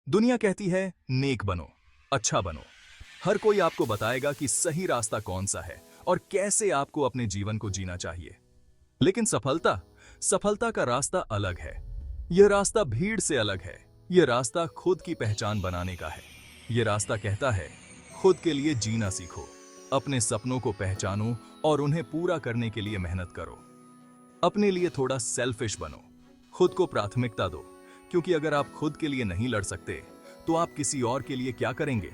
दुनिया कहती है नेक बनो, अच्छा बनो। हर कोई आपको बताएगा कि सही रास्ता कौन सा है और कैसे आपको अपने जीवन को जीना चाहिए। लेकिन सफलता का रास्ता अलग है। यह रास्ता भीड़ से अलग है। यह रास्ता खुद की पहचान बनाने का है। यह रास्ता कहता है खुद के लिए जीना सीखो, अपने सपनों को पहचानो और उन्हें पूरा करने के लिए मेहनत करो। अपने लिए थोड़ा सेल्फिश बनो, खुद को प्राथमिकता दो, क्योंकि अगर आप खुद के लिए नहीं लड़ सकते तो आप किसी और के लिए क्या करेंगे?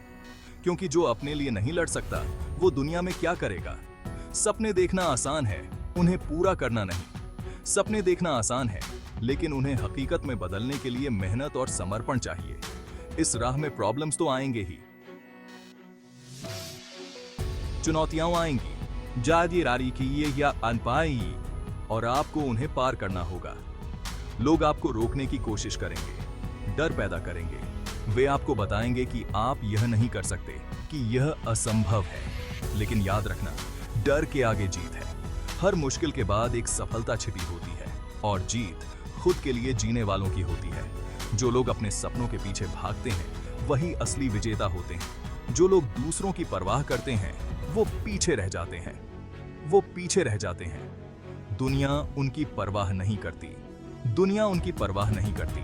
क्योंकि जो अपने लिए नहीं लड़ सकता वो दुनिया में क्या करेगा? सपने देखना आसान है, उन्हें पूरा करना नहीं। सपने देखना आसान है, लेकिन उन्हें हकीकत में बदलने के लिए मेहनत और समर्पण चाहिए। इस राह में प्रॉब्लम्स तो आएंगे ही, चुनौतियां आएंगी, जादी रारी की ये या अनपाई, और आपको उन्हें पार करना होगा। लोग आपको रोकने की कोशिश करेंगे, डर पैदा करेंगे। वे आपको बताएंगे कि आप यह नहीं कर सकते, कि यह असंभव है। लेकिन याद रखना, डर के आगे जीत है। हर मुश्किल के बाद एक सफलता छिपी होती है, और जीत खुद के लिए जीने वालों की होती है। जो लोग अपने सपनों के पीछे भागते हैं वही असली विजेता होते हैं। जो लोग दूसरों की परवाह करते हैं वो पीछे रह जाते हैं। दुनिया उनकी परवाह नहीं करती।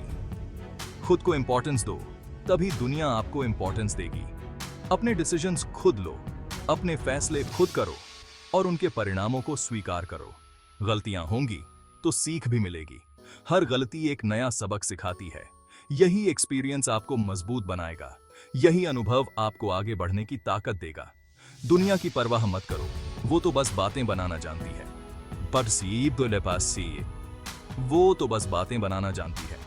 खुद को इंपॉर्टेंस दो, तभी दुनिया आपको इंपॉर्टेंस देगी। अपने डिसीजंस खुद लो, अपने फैसले खुद करो और उनके परिणामों को स्वीकार करो। गलतियां होंगी तो सीख भी मिलेगी। हर गलती एक नया सबक सिखाती है। यही एक्सपीरियंस आपको मजबूत बनाएगा। यही अनुभव आपको आगे बढ़ने की ताकत देगा। दुनिया की परवाह मत करो, वो तो बस बातें बनाना जानती है। वो तो बस बातें बनाना जानती है।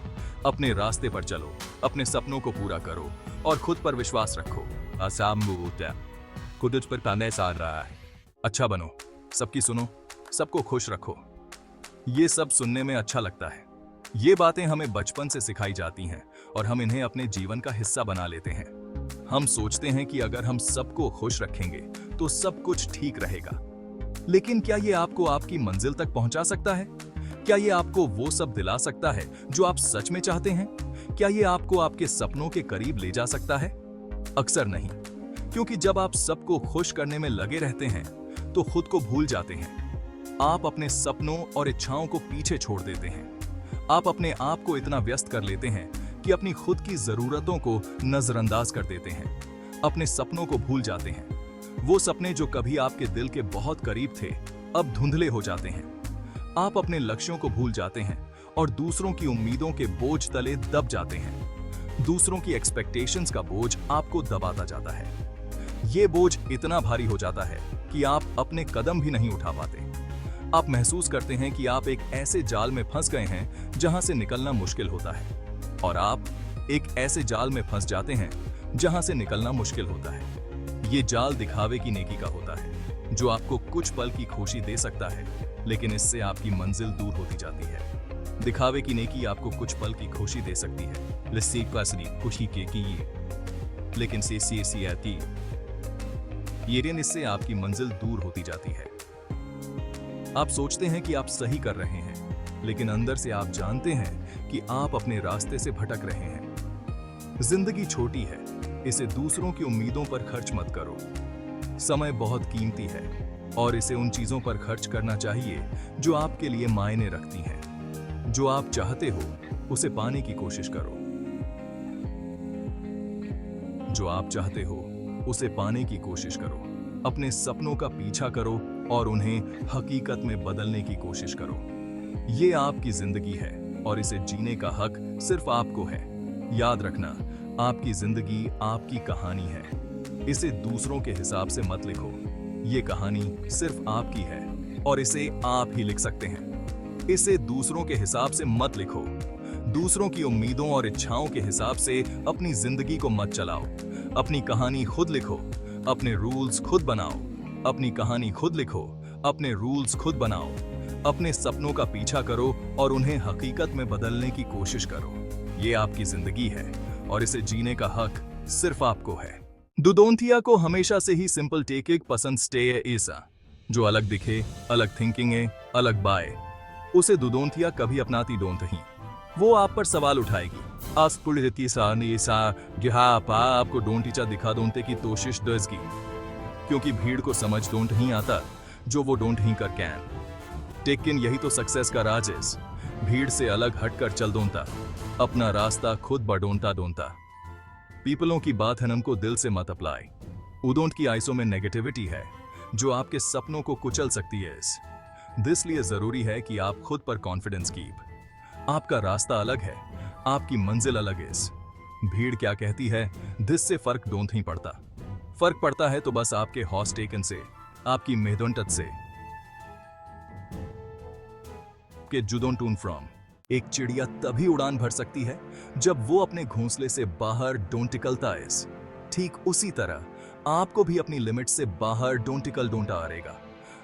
अपने रास्ते पर चलो, अपने सपनों को पूरा करो और खुद पर विश्वास रखो। खुद पर ताने साध रहा है। अच्छा बनो, सबकी सुनो, सबको खुश रखो। ये सब सुनने में अच्छा लगता है। ये बातें हमें बचपन से सिखाई जाती हैं और हम इन्हें अपने जीवन का हिस्सा बना लेते हैं। हम सोचते हैं कि अगर हम सबको खुश रखेंगे तो सब कुछ ठीक रहेगा। लेकिन क्या ये आपको आपकी मंजिल तक पहुंचा सकता है? क्या ये आपको वो सब दिला सकता है जो आप सच में चाहते हैं? क्या ये आपको आपके सपनों के करीब ले जा सकता है? अक्सर नहीं, क्योंकि जब आप सबको खुश करने में लगे रहते हैं तो खुद को भूल जाते हैं। आप अपने सपनों और इच्छाओं को पीछे छोड़ देते हैं। आप अपने आप को इतना व्यस्त कर लेते हैं कि अपनी खुद की जरूरतों को नजरअंदाज कर देते हैं। अपने सपनों को भूल जाते हैं। वो सपने जो कभी आपके दिल के बहुत करीब थे, अब धुंधले हो जाते हैं। आप अपने लक्ष्यों को भूल जाते हैं और दूसरों की उम्मीदों के बोझ तले दब जाते हैं। दूसरों की एक्सपेक्टेशंस का बोझ आपको दबाता जाता है। ये बोझ इतना भारी हो जाता है कि आप अपने कदम भी नहीं उठा पाते। आप महसूस करते हैं कि आप एक ऐसे जाल में फंस गए हैं जहां से निकलना मुश्किल होता है, और आप एक ऐसे जाल में फंस जाते हैं जहां से निकलना मुश्किल होता है। ये जाल दिखावे की नेकी का होता है, जो आपको कुछ पल की खुशी दे सकता है, लेकिन इससे आपकी मंजिल दूर होती जाती है। दिखावे की नेकी आपको कुछ पल की खुशी दे सकती है, खुशी के की, लेकिन से आती इससे आपकी मंजिल दूर होती जाती है। आप सोचते हैं कि आप सही कर रहे हैं, लेकिन अंदर से आप जानते हैं कि आप अपने रास्ते से भटक रहे हैं। जिंदगी छोटी है, इसे दूसरों की उम्मीदों पर खर्च मत करो। समय बहुत कीमती है और इसे उन चीजों पर खर्च करना चाहिए जो आपके लिए मायने रखती हैं। जो आप चाहते हो उसे पाने की कोशिश करो। अपने सपनों का पीछा करो और उन्हें हकीकत में बदलने की कोशिश करो। ये आपकी जिंदगी है और इसे जीने का हक सिर्फ आपको है। याद रखना, आपकी जिंदगी आपकी कहानी है। इसे दूसरों के हिसाब से मत लिखो। ये कहानी सिर्फ आपकी है और इसे आप ही लिख सकते हैं। इसे दूसरों के हिसाब से मत लिखो। दूसरों की उम्मीदों और इच्छाओं के हिसाब से अपनी जिंदगी को मत चलाओ। अपनी कहानी खुद लिखो, अपने रूल्स खुद बनाओ। अपने सपनों का पीछा करो और उन्हें हकीकत में बदलने की कोशिश करो। ये आपकी जिंदगी है और इसे जीने का हक सिर्फ आपको है। दुदोंतिया को हमेशा से ही सिंपल टेकिंग पसंद स्टे ऐसा, जो अलग दिखे, अलग थिंकिंग है, अलग बाय, उसे दुदोंतिया कभी अपनाती डोंट ही। वो आप पर सवाल उठाएगी, आपको डोंटीचा दिखा दोंटे की कोशिश दर्जगी क्योंकि भीड़ को समझ डोंट नहीं आता जो वो डोंट ही कर कैन। लेकिन यही तो सक्सेस का राज है, भीड़ से अलग हटकर चल दोंता, अपना रास्ता खुद बडोंटा दोंता। पीपलों की बात है हमको दिल से मत अप्लाई। उदोंट की आइसों में नेगेटिविटी है जो आपके सपनों को कुचल सकती है। इसलिए जरूरी है कि आप खुद पर कॉन्फिडेंस कीप। आपका रास्ता अलग है, आपकी मंजिल अलग है। भीड़ क्या कहती है दिस से फर्क डोंट ही पड़ता। फर्क पड़ता है तो बस आपके हॉर्स टेकन से, आपकी मेहनत से के जुदों टून फ्रॉम। एक चिड़िया तभी उड़ान भर सकती है जब वो अपने घोंसले से बाहर डोंट निकलता है। ठीक उसी तरह आपको भी अपनी लिमिट से बाहर डोंट निकल डोंटा आएगा।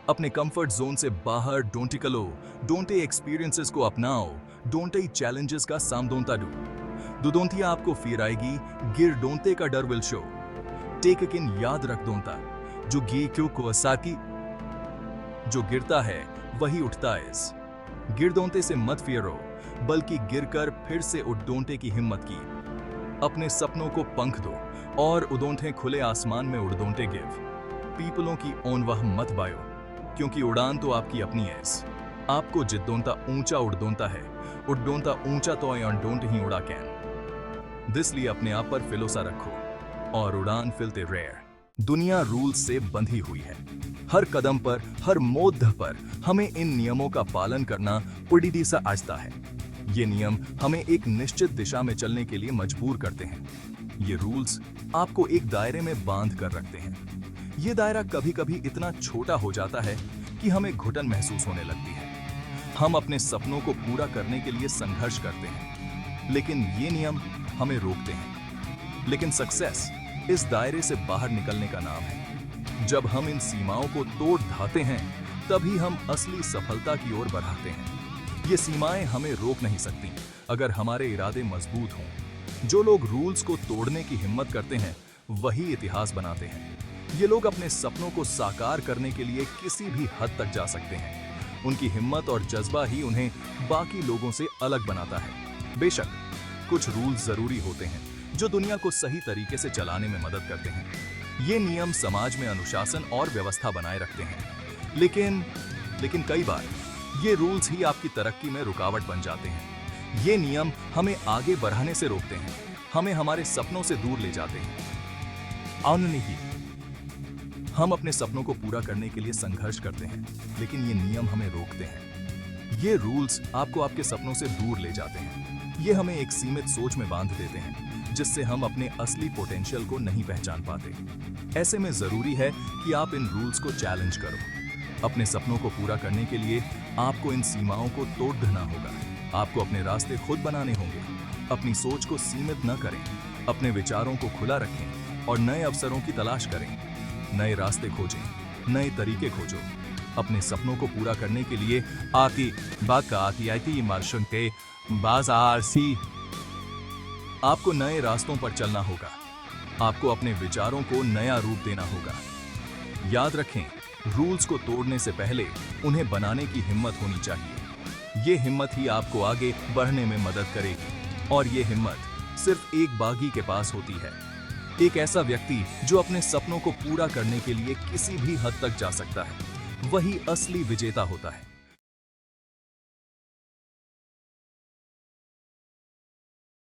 अपने कंफर्ट जोन से बाहर डोंट निकलो, डोंटे एक्सपीरियंसेस को अपनाओ, डोंटे चैलेंजेस का सामदोंता डू। दुदोंतिया आपको फिर आएगी, गिर डोंते का डर विल शो। टेक किन याद रख दोंता, जो गे क्यों को असाकी, जो गिरता है वही उठता है। गिर दोंते से मत फिरो, बल्कि गिरकर फिर से उठ डोंटे की हिम्मत की। अपने सपनों को पंख दो और उदोंटे खुले आसमान में उड़ डोंटे गिव। पीपलों की ओन वह मत बायो, क्योंकि उड़ान तो आपकी अपनी है। आपको जिद्दोंता ऊंचा उड़दोंता है, उड़दोंता ऊंचा तो डोंट ही उड़ा कैन। इसलिए अपने आप पर फिलोसा रखो और उड़ान फिलते रेयर। दुनिया रूल से बंधी हुई है। हर कदम पर, हर मोड़ पर हमें इन नियमों का पालन करना उड़ीदी सा आजता है। ये नियम हमें एक निश्चित दिशा में चलने के लिए मजबूर करते हैं। ये रूल्स आपको एक दायरे में बांध कर रखते हैं। ये दायरा कभी कभी इतना छोटा हो जाता है कि हमें घुटन महसूस होने लगती है। हम अपने सपनों को पूरा करने के लिए संघर्ष करते हैं, लेकिन ये नियम हमें रोकते हैं। लेकिन सक्सेस इस दायरे से बाहर निकलने का नाम है। जब हम इन सीमाओं को तोड़ धाते हैं, तभी हम असली सफलता की ओर बढ़ाते हैं। ये सीमाएं हमें रोक नहीं सकती अगर हमारे इरादे मजबूत हों। जो लोग रूल्स को तोड़ने की हिम्मत करते हैं, वही इतिहास बनाते हैं। ये लोग अपने सपनों को साकार करने के लिए किसी भी हद तक जा सकते हैं। उनकी हिम्मत और जज्बा ही उन्हें बाकी लोगों से अलग बनाता है। बेशक कुछ रूल्स जरूरी होते हैं जो दुनिया को सही तरीके से चलाने में मदद करते हैं। ये नियम समाज में अनुशासन और व्यवस्था बनाए रखते हैं। लेकिन कई बार ये रूल्स ही आपकी तरक्की में रुकावट बन जाते हैं। ये नियम हमें आगे बढ़ाने से रोकते हैं, हमें हमारे सपनों से दूर ले जाते हैं। नहीं, हम अपने सपनों को पूरा करने के लिए संघर्ष करते हैं, लेकिन ये नियम हमें रोकते हैं। ये रूल्स आपको आपके सपनों से दूर ले जाते हैं। ये हमें एक सीमित सोच में बांध देते हैं, जिससे हम अपने असली पोटेंशियल को नहीं पहचान पाते। ऐसे में जरूरी है कि आप इन रूल्स को चैलेंज करो। अपने सपनों को पूरा करने के लिए आपको इन सीमाओं को तोड़ देना होगा। आपको अपने रास्ते खुद बनाने होंगे। अपनी सोच को सीमित न करें, अपने विचारों को खुला रखें और नए अवसरों की तलाश करें। नए रास्ते खोजें, नए तरीके खोजो। अपने सपनों को पूरा करने के लिए आपको नए रास्तों पर चलना होगा। आपको अपने विचारों को नया रूप देना होगा। याद रखें, रूल्स को तोड़ने से पहले उन्हें बनाने की हिम्मत होनी चाहिए। ये हिम्मत ही आपको आगे बढ़ने में मदद करेगी, और ये हिम्मत सिर्फ एक बागी के पास होती है। एक ऐसा व्यक्ति जो अपने सपनों को पूरा करने के लिए किसी भी हद तक जा सकता है, वही असली विजेता होता है।